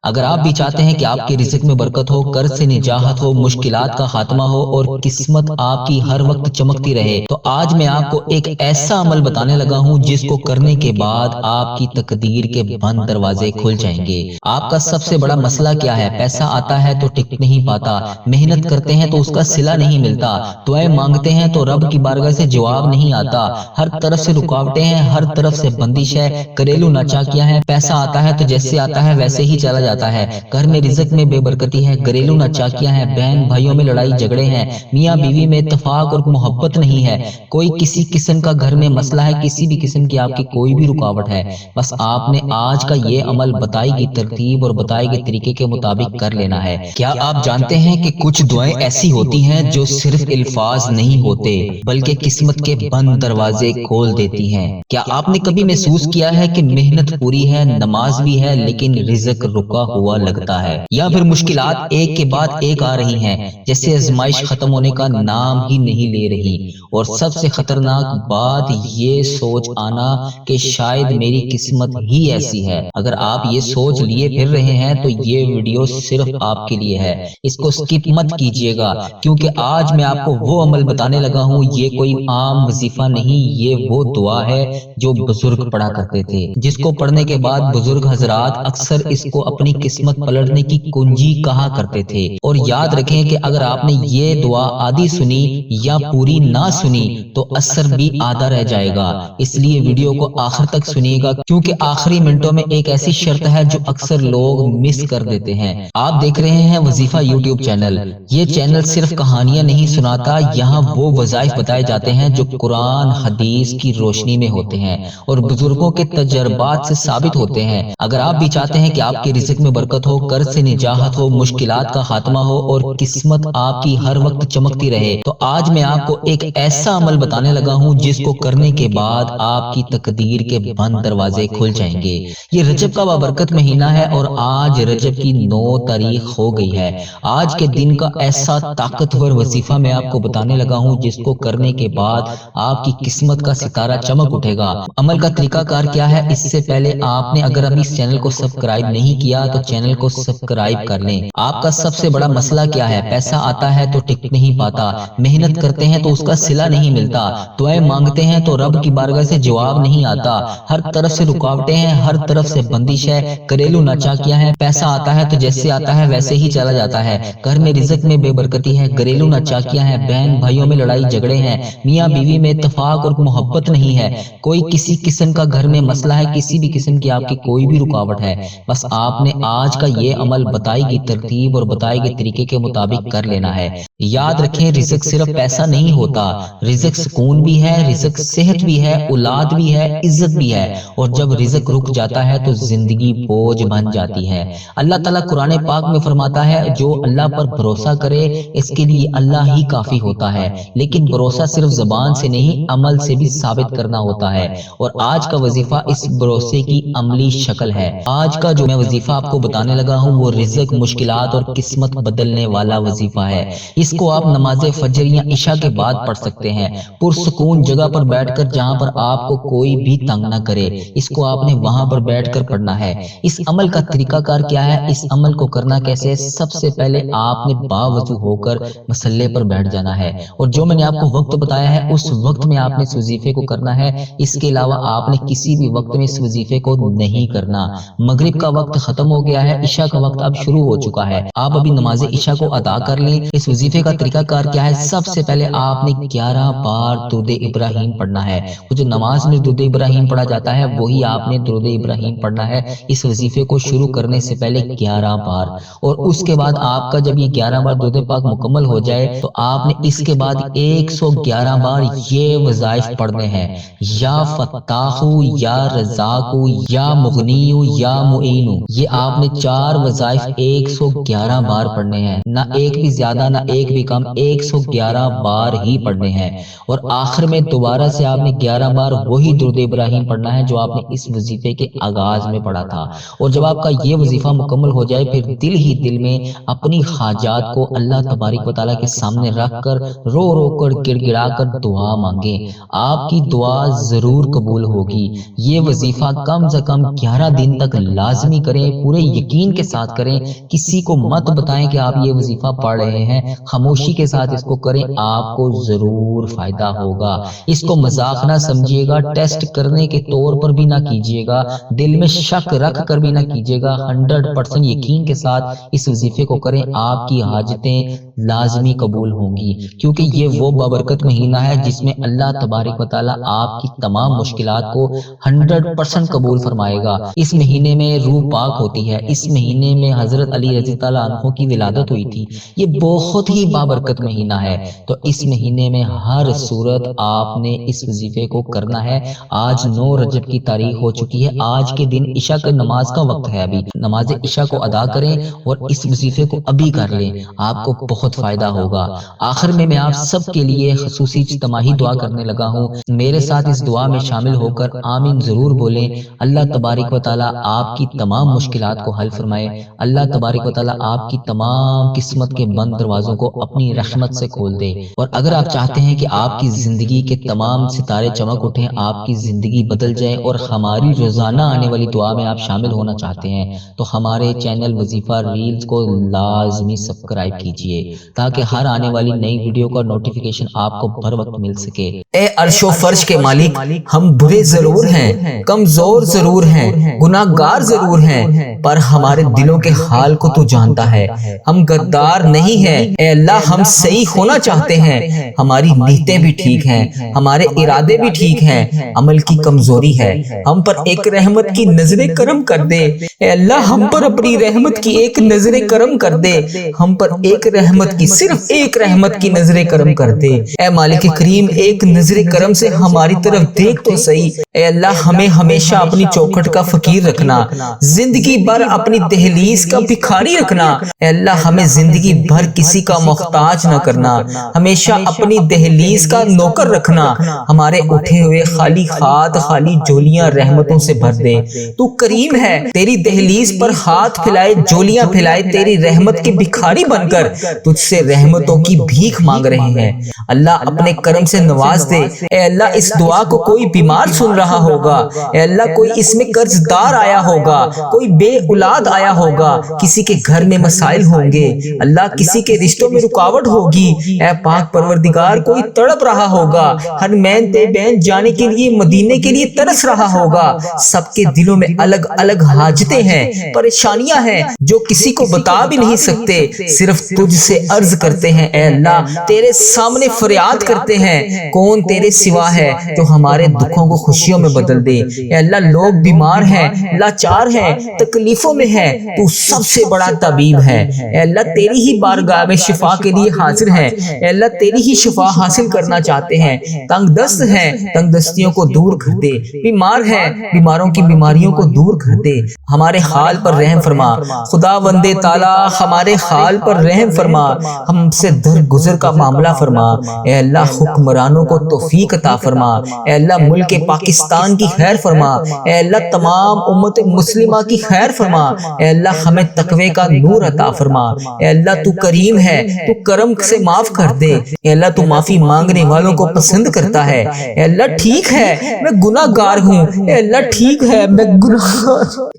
اگر آپ بھی چاہتے ہیں کہ آپ کے رزق میں برکت ہو، قرض سے نجات ہو، مشکلات کا خاتمہ ہو اور قسمت آپ کی ہر وقت چمکتی رہے، تو آج میں آپ کو ایک ایسا عمل بتانے لگا ہوں جس کو کرنے کے بعد آپ کی تقدیر کے بند دروازے کھل جائیں گے۔ آپ کا سب سے بڑا مسئلہ کیا ہے؟ پیسہ آتا ہے تو ٹک نہیں پاتا، محنت کرتے ہیں تو اس کا صلہ نہیں ملتا، دعائیں مانگتے ہیں تو رب کی بارگاہ سے جواب نہیں آتا، ہر طرف سے رکاوٹیں ہیں، ہر طرف سے بندش ہے، گھریلو ناچاکیاں ہیں، پیسہ آتا ہے تو جیسے آتا ہے ویسے ہی چلا جاتا ہے، گھر میں رزق میں بے برکتی ہے، گھریلو ناچاکیاں ہیں، بہن بھائیوں میں لڑائی جھگڑے ہیں، میاں بیوی میں اتفاق اور محبت نہیں ہے، کوئی کسی قسم کا گھر میں مسئلہ ہے، کسی بھی قسم کی آپ کی کوئی بھی رکاوٹ ہے، بس آپ نے آج کا یہ عمل بتائی گئی ترتیب اور بتائی گئی طریقے کے مطابق کر لینا ہے۔ کیا آپ جانتے ہیں کہ کچھ دعائیں ایسی ہوتی ہیں جو صرف الفاظ نہیں ہوتے بلکہ قسمت کے بند دروازے کھول دیتی ہیں؟ کیا آپ نے کبھی محسوس کیا ہے کہ محنت پوری ہے، نماز بھی ہے، لیکن رزق رکا ہوا لگتا ہے؟ یا پھر مشکلات ایک کے بعد ایک آ رہی ہیں، جیسے آزمائش ختم ہونے کا نام ہی نہیں لے رہی، اور سب سے خطرناک بات یہ سوچ آنا کہ شاید میری قسمت ہی ایسی ہے۔ اگر آپ یہ سوچ لیے پھر رہے ہیں تو یہ ویڈیو صرف آپ کے لیے ہے، اس کو سکپ مت کیجیے گا، کیونکہ آج میں آپ کو وہ عمل بتانے لگا ہوں، یہ کوئی عام وظیفہ نہیں، یہ وہ دعا ہے جو بزرگ پڑھا کرتے تھے، جس کو پڑھنے کے بعد بزرگ حضرات اکثر اس کو اپنی قسمت پلٹنے کی کنجی کہا کرتے تھے۔ اور یاد رکھیں کہ اگر آپ نے یہ دعا آدھی سنی یا پوری نہ سنی تو اثر بھی آدھا رہ جائے گا، اس لیے ویڈیو کو آخر تک سنیے گا، کیونکہ آخری منٹوں میں ایک ایسی شرط ہے جو اکثر لوگ مس کر دیتے ہیں۔ آپ دیکھ رہے ہیں وظیفہ یوٹیوب چینل، یہ چینل صرف کہانیاں نہیں سناتا، یہاں وہ وظائف بتائے جاتے ہیں جو قرآن حدیث کی روشنی میں ہوتے ہیں اور بزرگوں کے تجربات سے ثابت ہوتے ہیں۔ اگر آپ بھی چاہتے ہیں کہ آپ کے رزق میں برکت ہو، قرض سے نجات ہو، مشکلات کا خاتمہ ہو اور قسمت آپ کی ہر وقت چمکتی رہے، تو آج میں آپ کو ایک ایسا عمل بتانے لگا ہوں جس کو کرنے کے بعد آپ کی تقدیر کے بند دروازے کھل جائیں گے۔ یہ رجب کا بابرکت مہینہ ہے اور آج رجب کی 9 تاریخ ہو گئی ہے۔ آج کے دن کا ایسا طاقتور وظیفہ میں آپ کو بتانے لگا ہوں جس کو کرنے کے بعد آپ کی قسمت کا ستارہ چمک اٹھے گا۔ عمل کا طریقہ کار کیا ہے؟ اس سے پہلے آپ نے اگر ابھی اس چینل کو سبسکرائب نہیں کیا تو چینل کو سبسکرائب کر لیں۔ آپ کا سب سے بڑا مسئلہ کیا ہے؟ پیسہ آتا ہے تو ٹک نہیں پاتا، محنت کرتے ہیں تو اس کا صلہ نہیں ملتا، دعائیں مانگتے ہیں تو رب کی بارگاہ سے جواب نہیں آتا، ہر طرف سے رکاوٹیں ہیں، ہر طرف سے بندش ہے، گھریلو ناچاکیاں ہیں، پیسہ آتا ہے تو جیسے آتا ہے ویسے ہی چلا جاتا ہے، گھر میں رزق میں بے برکتی ہے، گھریلو ناچاکیاں ہیں، بہن بھائیوں میں لڑائی جھگڑے ہیں، میاں بیوی میں اتفاق اور محبت نہیں ہے، کوئی کسی قسم کا گھر میں مسئلہ ہے، کسی بھی قسم کی آپ کی کوئی بھی رکاوٹ ہے، بس آپ نے آج کا یہ عمل بتائی گئی ترتیب اور بتائی گئی طریقے کے مطابق کر لینا ہے۔ یاد رکھیں رزق صرف پیسہ نہیں ہوتا، رزق سکون بھی ہے، رزق صحت بھی ہے، اولاد بھی ہے، عزت بھی ہے، اور جب رزق رک جاتا ہے تو زندگی بوجھ بن جاتی ہے۔ اللہ تعالیٰ قرآن پاک میں فرماتا ہے جو اللہ پر بھروسہ کرے اس کے لیے اللہ ہی کافی ہوتا ہے، لیکن بھروسہ صرف زبان سے نہیں عمل سے بھی ثابت کرنا ہوتا ہے، اور آج کا وظیفہ اس بھروسے کی عملی شکل ہے۔ آج کا جو میں وظیفہ آپ کو بتانے لگا ہوں وہ رزق، مشکلات اور قسمت بدلنے والا وظیفہ ہے۔ اس کو آپ نماز فجر یا عشاء کے بعد پڑھ سکتے ہیں، پرسکون جگہ پر بیٹھ کر جہاں پر آپ کو کوئی بھی تنگ نہ کرے، اس کو آپ نے وہاں پر بیٹھ کر پڑھنا ہے۔ اس عمل کا طریقہ کار کیا ہے؟ اس عمل کو کرنا کیسے؟ سب سے پہلے آپ نے باوضو ہو کر مصلی پر بیٹھ جانا ہے، اور جو میں نے آپ کو وقت بتایا ہے اس وقت میں آپ نے اس وظیفے کو کرنا ہے، اس کے علاوہ آپ نے کسی بھی وقت میں اس وظیفے کو نہیں کرنا۔ مغرب کا وقت ختم ہو گیا ہے، عشاء کا وقت اب شروع ہو چکا ہے، آپ ابھی نماز عشاء کو ادا کر لیں۔ اس وظیفے کا طریقہ کار کیا ہے؟ سب سے پہلے آپ نے 11 بار درود ابراہیم پڑھنا ہے، جو نماز میں درود ابراہیم پڑھا جاتا ہے وہی آپ نے درود ابراہیم پڑھنا ہے اس وظیفے کو شروع کرنے سے پہلے 11 بار، اور اس کے بعد آپ کا جب یہ 11 بار درود پاک مکمل ہو جائے تو آپ نے اس کے بعد 111 بار یہ وظائف پڑھنے ہیں، یا فتاحو، یا رزاقو، یا مغنیو، یا معینو۔ یہ آپ نے 4 وظائف 111 بار پڑھنے ہیں، نہ ایک بھی زیادہ نہ ایک بھی کم، 111 بار ہی پڑھنے ہیں، اور آخر میں دوبارہ سے آپ نے 11 بار وہی درود ابراہیم پڑھنا ہے جو آپ نے اس وظیفے کے آغاز میں پڑھا تھا۔ اور جب آپ کا یہ وظیفہ مکمل ہو جائے پھر دل ہی دل میں اپنی حاجات کو اللہ تبارک و تعالیٰ کے سامنے رکھ کر رو رو کر گڑ گڑا کر دعا مانگیں، آپ کی دعا ضرور قبول ہوگی۔ یہ وظیفہ کم سے کم 11 دن تک لازمی کریں، پورے پورے یقین کے ساتھ کریں، کسی کو مت بتائیں کہ آپ یہ وظیفہ پڑھ رہے ہیں، خاموشی کے ساتھ اس کو کریں، آپ کو ضرور فائدہ ہوگا۔ اس کو مذاق نہ سمجھیے گا، ٹیسٹ کرنے کے طور پر بھی نہ کیجیے گا، دل میں شک رکھ کر بھی نہ کیجیے گا، 100% یقین کے ساتھ اس وظیفے کو کریں، آپ کی حاجتیں لازمی قبول ہوں گی، کیونکہ یہ وہ بابرکت مہینہ ہے جس میں اللہ تبارک و تعالیٰ آپ کی تمام مشکلات کو 100% قبول فرمائے گا۔ اس مہینے میں روح پاک ہوتی ہے، اس مہینے میں حضرت علی رضی اللہ عنہ کی ولادت ہوئی تھی، یہ بہت ہی بابرکت مہینہ ہے۔ تو اس مہینے میں ہر صورت آپ نے اس وظیفے کو کرنا ہے۔ آج 9 رجب کی تاریخ ہو چکی ہے، آج کے دن عشاء کی نماز کا وقت ہے، ابھی نماز عشاء کو ادا کریں اور اس وظیفے کو ابھی کر لیں، آپ کو بہت فائدہ ہوگا۔ آخر میں آپ سب کے لیے خصوصی اجتماعی دعا کرنے لگا ہوں، میرے ساتھ اس دعا میں شامل ہو کر آمین ضرور بولیں۔ اللہ تبارک و تعالیٰ آپ کی تمام مشکلات کو حل فرمائے، اللہ تبارک و تعالیٰ آپ کی تمام قسمت کے بند دروازوں کو اپنی رحمت سے کھول دے۔ اور اگر آپ چاہتے ہیں کہ آپ کی زندگی کے تمام ستارے چمک اٹھیں، آپ کی زندگی بدل جائے اور ہماری روزانہ آنے والی دعا میں آپ شامل ہونا چاہتے ہیں، تو ہمارے چینل وظیفہ ریلز کو لازمی سبسکرائب کیجئے تاکہ ہر آنے والی نئی ویڈیو کا نوٹیفیکیشن آپ کو بر وقت مل سکے۔ اے عرش و فرش کے مالک، ہم برے ضرور ہیں، کمزور ضرور ہیں، گناہ گار ضرور ہیں، پر ہمارے دلوں کے حال کو تو جانتا ہے۔ ہم غدار نہیں ہیں، اے اللہ ہم صحیح ہونا چاہتے ہیں، ہماری نیتیں بھی ٹھیک ہیں، ہمارے ارادے بھی ٹھیک ہیں، عمل کی کمزوری ہے، ہم پر ایک رحمت کی نظر کرم کر دے۔ اے اللہ ہم پر اپنی رحمت کی ایک نظر کرم کر دے، ہم پر ایک رحمت کی، صرف ایک رحمت کی نظر کرم کر دے۔ اے مالک کریم، ایک نظر کرم سے ہماری طرف دیکھ تو صحیح۔ اے اللہ ہمیں ہمیشہ اپنی چوکھٹ کا فقیر رکھنا، زندگی بھر اپنی دہلیز کا بھکاری رکھنا۔ اے اللہ ہمیں زندگی بھر کسی کا محتاج نہ کرنا، ہمیشہ اپنی دہلیز کا نوکر رکھنا۔ ہمارے اٹھے ہوئے خالی ہاتھ، خالی جولیاں رحمتوں سے بھر دے۔ تو کریم ہے، تیری دہلیز پر ہاتھ پھیلائے، جولیاں پھیلائے، تیری رحمت کے بھکاری بن کر تجھ سے رحمتوں کی بھیک مانگ رہے ہیں۔ اللہ اپنے کرم سے نواز دے۔ اے اللہ اس دعا کو کوئی بیمار سن رہا ہوگا، اے اللہ کوئی اس میں قرض دار آیا ہوگا، کوئی بے اولاد آیا ہوگا، کسی کے گھر میں مسائل ہوں گے، اللہ کسی کے رشتوں میں رکاوٹ ہوگی، اے پاک پروردگار کوئی تڑپ رہا ہوگا، ہر مین تے بین جانے کے لیے، مدینے کے لیے ترس رہا ہوگا۔ سب کے دلوں میں الگ الگ حاجتیں ہیں، پریشانیاں ہیں جو کسی کو بتا بھی نہیں سکتے، صرف تجھ سے عرض کرتے ہیں۔ اے اللہ تیرے سامنے فریاد کرتے ہیں، کون تیرے سوا ہے جو ہمارے دکھوں کو خوشیوں میں بدل دے۔ اے اللہ لوگ بیمار ہیں، لاچار ہیں، تکلیفوں میں ہیں، تو سب سے بڑا طبیب ہے۔ اے اللہ تیری ہی بارگاہ میں شفا کے لیے حاضر ہیں، اے اللہ تیری ہی شفا حاصل کرنا چاہتے ہیں۔ تنگ دست ہیں، تنگ دستیوں کو دور کر دے، بیمار ہیں، بیماروں کی بیماریوں کو دور کر دے، ہمارے حال پر رحم فرما۔ خدا وندے تعالی ہمارے حال پر رحم فرما، ہم سے درگزر کا معاملہ فرما۔ اے اللہ حکمرانوں کو توفیق عطا فرما، اے اللہ ملک پاکستان کی خیر فرما، اے اللہ تمام امت مسلمہ کی خیر فرما، اے اللہ ہمیں تقوی کا نور عطا فرما۔ اے اللہ تو کریم ہے، تو کرم سے معاف کر دے، اے اللہ تو معافی مانگنے والوں کو پسند کرتا ہے۔ اے اللہ ٹھیک ہے میں گناہ گار ہوں، اے اللہ ٹھیک ہے میں گناہ گار ہوں،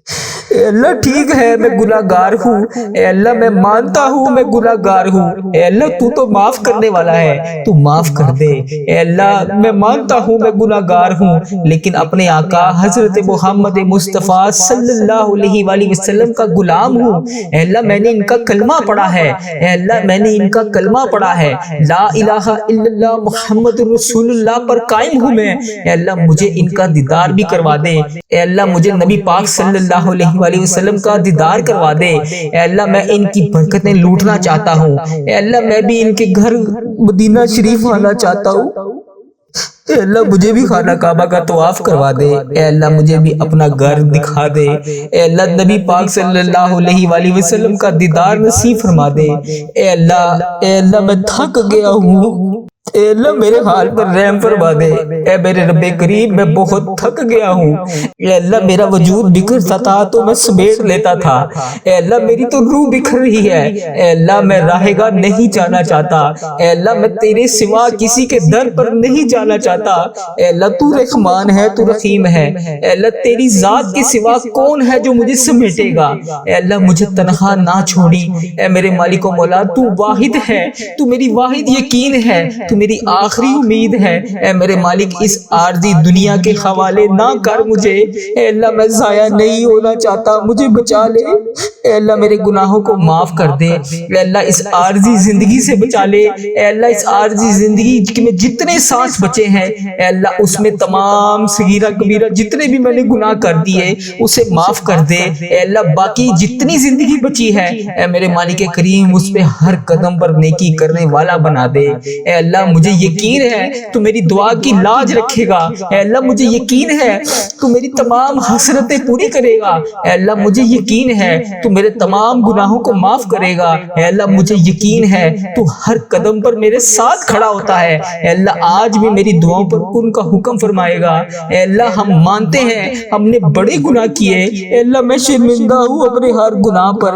اے اللہ ٹھیک ہے میں گناہ گار ہوں، اے اللہ میں مانتا ہوں میں گناہ گار ہوں، اے اللہ تو معاف کرنے والا ہے، تو معاف کر دے۔ اے اللہ میں مانتا ہوں میں گناہ گار ہوں، لیکن اپنے آقا حضرت محمد مصطفیٰ صلی اللہ علیہ وآلہ وسلم کا غلام ہوں۔ اے اللہ میں نے ان کا کلمہ پڑھا ہے، اے اللہ میں نے ان کا کلمہ پڑھا ہے، لا الہ الا اللہ محمد رسول اللہ پر قائم ہوں میں۔ اے اللہ مجھے ان کا دیدار بھی کروا دے، اے اللہ مجھے نبی پاک صلی اللہ علیہ وآلہ وسلم کا دیدار کروا دے۔ اے اللہ میں ان کی برکتیں لوٹنا چاہتا ہوں، اے اللہ میں بھی ان کے گھر مدینہ شریف آنا چاہتا ہوں، اے اللہ مجھے بھی خانہ کعبہ کا طواف کروا دے، اے اللہ مجھے بھی اپنا گھر دکھا دے، اے اللہ نبی پاک صلی اللہ علیہ وآلہ وسلم کا دیدار نصیب فرما دے۔ اے اللہ میں تھک گیا ہوں، اے اللہ میرے حال پر رحم فرما دے۔ اے میرے رب کریم میں بہت تھک گیا ہوں، اے اللہ میرا وجود بکھرتا تھا تو میں سمیٹ لیتا تھا، اے اللہ میری تو روح بکھر رہی ہے، اے اللہ میں راہ گاہ نہیں جانا چاہتا، اے اللہ میں تیرے سوا کسی کے در پر نہیں جانا چاہتا۔ چاہتا۔ اے اللہ تو رحمان ہے، تو رحیم ہے۔ اے اللہ تیری ذات کے سوا کون ہے جو مجھے سمیٹے گا؟ اے اللہ مجھے تنہا نہ چھوڑی۔ اے میرے مالک و مولا تو واحد ہے، تو میری واحد یقین ہے، تو میری آخری امید ہے۔ اے میرے مالک اس عارضی دنیا کے حوالے نہ کر مجھے۔ اے اللہ میں ضائع نہیں ہونا چاہتا، مجھے بچا لے۔ اے اللہ میرے گناہوں کو معاف کر دے۔ اے اللہ اس عارضی زندگی سے بچا لے۔ اے اللہ اس عارضی زندگی میں جتنے سانس بچے ہیں اے اللہ اس میں تمام صغیرہ کبیرہ جتنے بھی میں نے گناہ کر دیے اسے معاف کر دے۔ اے اللہ باقی جتنی زندگی بچی ہے اے میرے مالک کریم اس پہ ہر قدم پر نیکی کرنے والا بنا دے۔ اے اللہ مجھے یقین ہے تو میری دعا کی لاج رکھے گا۔ اے اللہ مجھے یقین ہے تو میری تمام حسرتیں پوری کرے گا۔ اے اللہ مجھے یقین ہے تو میرے تمام گناہوں کو معاف کرے گا۔ اے اللہ مجھے یقین ہے تو ہر قدم پر میرے ساتھ کھڑا ہوتا ہے۔ اے اللہ آج بھی میری دعاؤں پر کن کا حکم فرمائے گا۔ اے اللہ ہم مانتے ہیں ہم نے بڑے گناہ کیے، اے اللہ میں شرمندہ ہوں اپنے ہر گناہ پر۔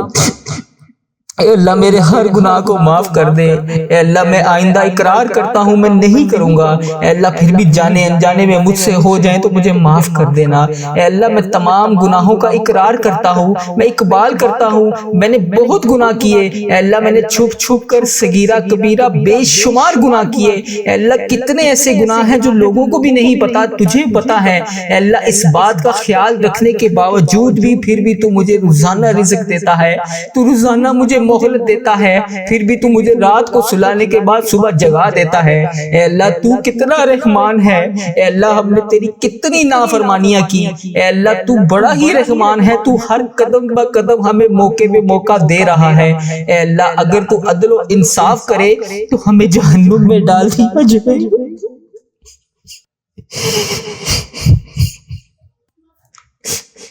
اے اللہ میرے ہر گناہ کو معاف کر دے۔ اے اللہ میں آئندہ اقرار کرتا ہوں میں نہیں کروں گا۔ اے اللہ پھر بھی جانے انجانے میں مجھ سے ہو جائیں تو مجھے معاف کر دینا۔ اے اللہ میں تمام گناہوں کا اقرار کرتا ہوں، میں اقبال کرتا ہوں میں نے بہت گناہ کیے۔ اے اللہ میں نے چھپ چھپ کر صغیرہ کبیرہ بے شمار گناہ کیے۔ اے اللہ کتنے ایسے گناہ ہیں جو لوگوں کو بھی نہیں پتا، تجھے پتا ہے۔ اے اللہ اس بات کا خیال رکھنے کے باوجود بھی پھر بھی تو مجھے روزانہ رزق دیتا ہے، تو روزانہ مجھے مہلت دیتا ہے، پھر بھی تو مجھے رات کو سلانے کے بعد صبح جگا دیتا ہے۔ اے اللہ تو کتنا رحمان ہے۔ اے اللہ ہم نے تیری کتنی نافرمانیاں کی۔ اے اللہ تو بڑا ہی رحمان ہے، تو ہر قدم بہ قدم ہمیں موقع پہ موقع دے رہا ہے۔ اے اللہ اگر تو عدل و انصاف کرے تو ہمیں جہنم میں ڈال دیا جائے۔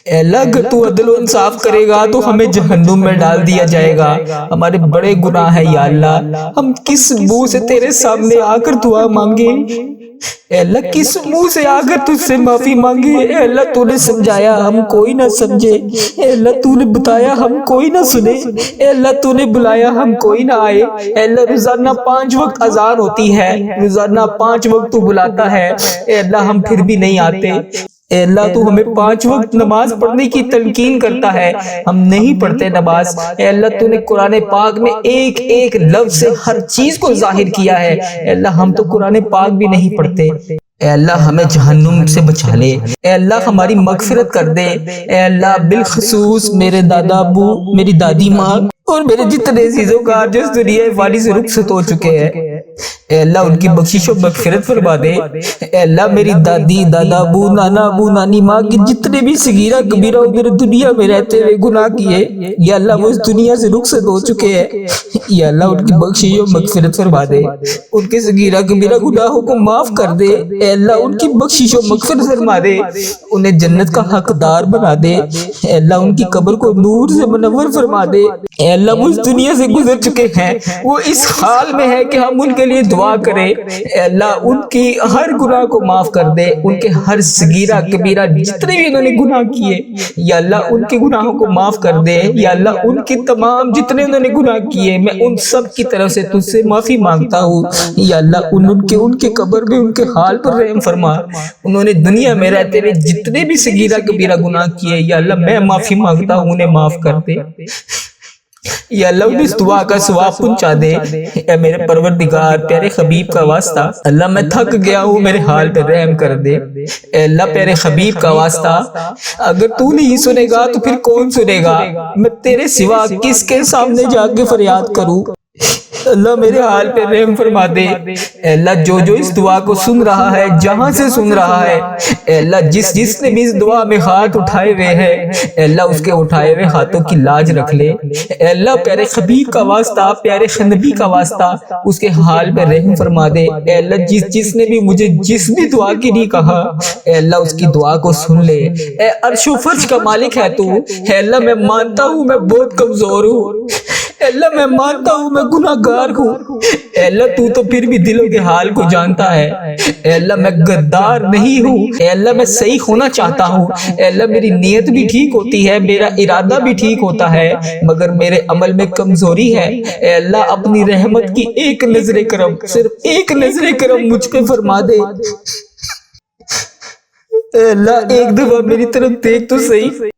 اے اللہ اگر تو عدل و انصاف کرے گا تو ہمیں جہنم میں ڈال دیا جائے گا۔ ہمارے بڑے گناہ ہیں یا اللہ، ہم کس منہ سے تیرے سامنے آ کر دعا مانگے؟ اے اللہ کس منہ سے آ کر تجھ سے معافی مانگے؟ اے اللہ تو نے سمجھایا ہم کوئی نہ سمجھے، اے اللہ تو نے بتایا ہم کوئی نہ سنے، اے اللہ تو نے بلایا ہم کوئی نہ آئے۔ اے اللہ روزانہ 5 وقت اذان ہوتی ہے، روزانہ 5 وقت تو بلاتا ہے، اے اللہ ہم پھر بھی نہیں آتے۔ اے اللہ تو ہمیں 5 وقت نماز پڑھنے کی تلقین کرتا ہے، ہم نہیں پڑھتے نماز۔ اے اللہ تو نے قرآن پاک میں ایک ایک لفظ سے ہر چیز کو ظاہر کیا ہے، اے اللہ ہم تو قرآن پاک بھی نہیں پڑھتے۔ اے اللہ ہمیں جہنم سے بچا لے، اے اللہ ہماری مغفرت کر دے۔ اے اللہ بالخصوص میرے دادا ابو، میری دادی ماں اور میرے جتنے عزیز و کار جو اس دنیا فانی سے رخصت ہو چکے ہیں، اے اللہ ان کی بخشش و مغفرت فرما دے۔ اے اللہ میری دادی، دادا ابو، نانا ابو، نانی ماں کے جتنے بھی صغیرہ کبیرہ میرے دنیا میں رہتے ہوئے گناہ کیے، یا اللہ وہ اس دنیا سے رخصت ہو چکے ہیں، یا اللہ ان کی بخشش و مغفرت فرما دے، ان کے صغیرہ کبیرہ گناہوں کو معاف کر دے۔ اے اللہ ان کی بخشش و مغفرت فرما دے، انہیں جنت کا حقدار بنا دے۔ اے اللہ ان کی قبر کو نور سے منور فرما دے۔ اے اللہ وہ اس دنیا سے گزر چکے ہیں، وہ اس حال میں ہے کہ ہم ان کے لیے دعا کریں۔ اے اللہ ان کی ہر گناہ کو معاف کر دے، ان کے ہر صغیرہ کبیرہ جتنے بھی انہوں نے گناہ کیے یا اللہ ان کے گناہوں کو معاف کر دے۔ یا اللہ ان کے تمام جتنے انہوں نے گناہ کیے میں ان سب کی طرف سے تجھ سے معافی مانگتا ہوں۔ یا اللہ ان کے قبر میں ان کے حال پر رحم فرما۔ انہوں نے دنیا میں رہتے ہوئے جتنے بھی صغیرہ کبیرہ گناہ کیے یا اللہ میں معافی مانگتا ہوں انہیں معاف کر دے۔ یا اللہ اس دعا کا ثواب پہنچا دے۔ اے میرے پروردگار پیارے حبیب کا واسطہ، اللہ میں تھک گیا ہوں میرے حال پہ رحم کر دے۔ اے اللہ پیارے حبیب کا واسطہ، اگر تو نہیں سنے گا تو پھر کون سنے گا؟ میں تیرے سوا کس کے سامنے جا کے فریاد کروں؟ اللہ میرے حال پہ رحم فرما دے۔ اے اللہ جو جو اس دعا کو سن رہا ہے، جہاں سے سن رہا ہے، اے اللہ جس نے بھی اس دعا میں ہاتھ اٹھائے ہوئے ہیں، اے اللہ اس کے اٹھائے ہوئے ہاتھوں کی لاج رکھ لے۔ اے اللہ پیارے حبیب کا واسطہ، پیارے نبی کا واسطہ، اس کے حال پہ رحم فرما دے۔ اے اللہ جس نے بھی مجھے جس بھی دعا کے لیے کہا، اے اللہ اس کی دعا کو سن لے۔ اے عرش و فرش کا مالک ہے تو، اے اللہ میں مانتا ہوں میں بہت کمزور ہوں، اے اللہ میں مانتا ہوں میں گناہگار ہوں، اے اللہ تو تو پھر بھی دلوں کے حال کو جانتا ہے، اے اللہ میں غدار نہیں ہوں، اے اللہ میں صحیح ہونا چاہتا ہوں، اے اللہ میری نیت بھی ٹھیک ہوتی ہے، میرا ارادہ بھی ٹھیک ہوتا ہے، مگر میرے عمل میں کمزوری ہے، اے اللہ اپنی رحمت کی ایک نظر کرم، صرف ایک نظر کرم مجھ پہ فرما دے، اے اللہ ایک دفعہ میری طرف دیکھ تو صحیح،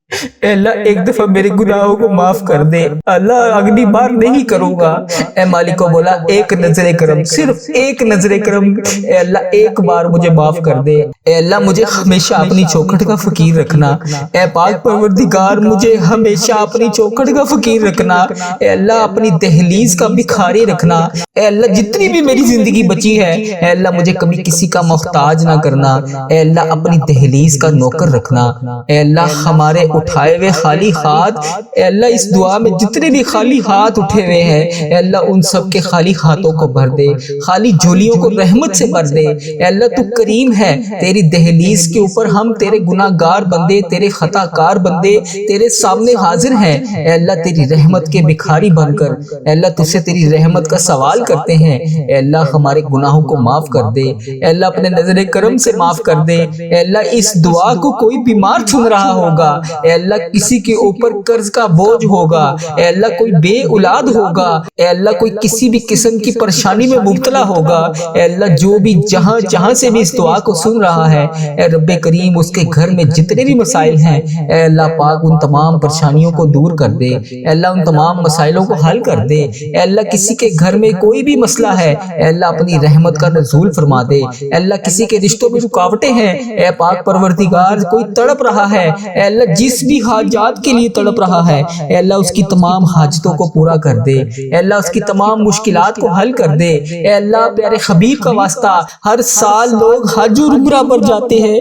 اے اللہ ایک دفعہ میرے گناہوں کو معاف کر دے، اللہ اگلی بار نہیں کروں گا، اے مالک کو بولا ایک نظر کرم، صرف ایک نظر کرم، اے اللہ ایک بار مجھے معاف کر دے، اے اللہ مجھے ہمیشہ اپنی چوکھٹ کا فقیر رکھنا، اے پاک پروردگار مجھے ہمیشہ اپنی چوکھٹ کا فقیر رکھنا، اے اللہ اپنی دہلیز کا بھکاری رکھنا، اے اللہ جتنی بھی میری زندگی بچی ہے، اے اللہ مجھے کبھی کسی کا محتاج نہ کرنا، اے اللہ اپنی دہلیز کا نوکر رکھنا، اے اللہ ہمارے اٹھائے ہوئے خالی ہاتھ، اے اللہ اس دعا میں جتنے بھی خالی ہاتھ اٹھے ہوئے ہیں، اے اللہ ان سب کے خالی ہاتھوں کو بھر دے، خالی جھولیوں کو رحمت سے بھر دے، اے اللہ تو کریم ہے، تیری دہلیز کے اوپر ہم تیرے گناہگار بندے، تیرے خطا کار بندے تیرے سامنے حاضر ہیں، اے اللہ تیری رحمت کے بھکاری بن کر، اے اللہ تجھ سے تیری رحمت کا سوال کرتے ہیں، اے اللہ ہمارے گناہوں کو معاف کر دے، اے اللہ اپنے نظر کرم سے معاف کر دے، اے اللہ اس دعا کو کوئی بیمار سن رہا ہوگا، اے اللہ کسی کے اوپر قرض کا بوجھ ہوگا، اے اللہ کوئی بے اولاد ہوگا، اے اللہ کوئی کسی بھی قسم کی پریشانی میں مبتلا ہوگا، اے اللہ جو بھی جہاں سے بھی اس دعا کو سن رہا ہے، اے رب کریم اس کے گھر میں جتنے بھی مسائل ہیں، اے اللہ پاک ان تمام پریشانیوں کو دور کر دے، اے اللہ ان تمام مسائلوں کو حل کر دے، اے اللہ کسی کے گھر میں کوئی بھی مسئلہ ہے، اے اللہ اپنی رحمت کا نزول فرما دے، اے اللہ کسی کے رشتوں میں رکاوٹیں ہیں، اے پاک پروردگار کوئی تڑپ رہا ہے، اے اللہ جس بھی حاجات کے لیے تڑپ رہا ہے، اے اللہ اس کی تمام حاجتوں کو پورا کر دے، اے اللہ اس کی تمام مشکلات کو حل کر دے، اے اللہ پیارے حبیب کا واسطہ ہر سال لوگ حج اور عمرہ پر جاتے ہیں،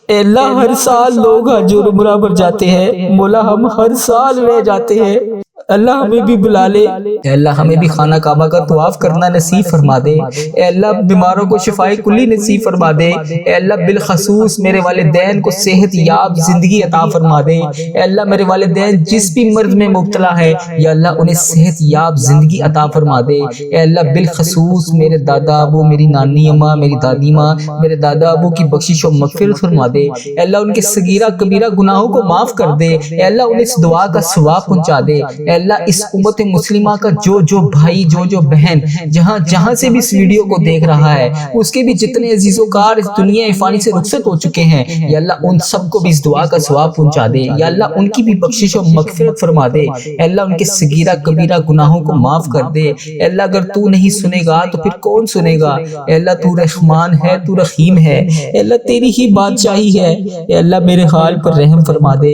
اے اللہ ہر سال لوگ حج اور عمرہ پر جاتے ہیں، مولا ہم ہر سال رہ جاتے ہیں، اللہ ہمیں بھی بلا لے، اے اللہ ہمیں بھی خانہ کعبہ کا طواف کرنا نصیب فرما دے، اے اللہ بیماروں کو شفائے کلی نصیب فرما دے، اے اللہ بالخصوص میرے والدین کو صحت یاب زندگی عطا فرما دے، اے اللہ میرے والدین جس بھی مرض میں مبتلا ہے یا اللہ انہیں صحت یاب زندگی عطا فرما دے، اے اللہ بالخصوص میرے دادا ابو، میری نانی اماں، میری دادی ماں، میرے دادا ابو کی بخشش و مغفرت فرما دے، اے اللہ ان کے صغیرہ کبیرہ گناہوں کو معاف کر دے، اے اللہ انہیں اس دعا کا ثواب پہنچا دے، اے اللہ اس امت مسلمہ کا جو بھائی جو بہن جہاں سے بھی اس ویڈیو کو دیکھ رہا ہے، اس کے بھی جتنے عزیز و کار اس دنیا فانی سے رخصت ہو چکے ہیں، یا اللہ ان سب کو بھی اس دعا کا ثواب پہنچا دے، یا اللہ ان کی بھی بخشش و مغفرت فرما دے، اے اللہ ان کے صغیرہ کبیرہ گناہوں کو معاف کر دے، اے اللہ اگر تو نہیں سنے گا تو پھر کون سنے گا، اے اللہ تو رحمان ہے، تو رحیم ہے، اے اللہ تیری ہی بادشاہی ہے، اے اللہ میرے حال پر رحم فرما دے۔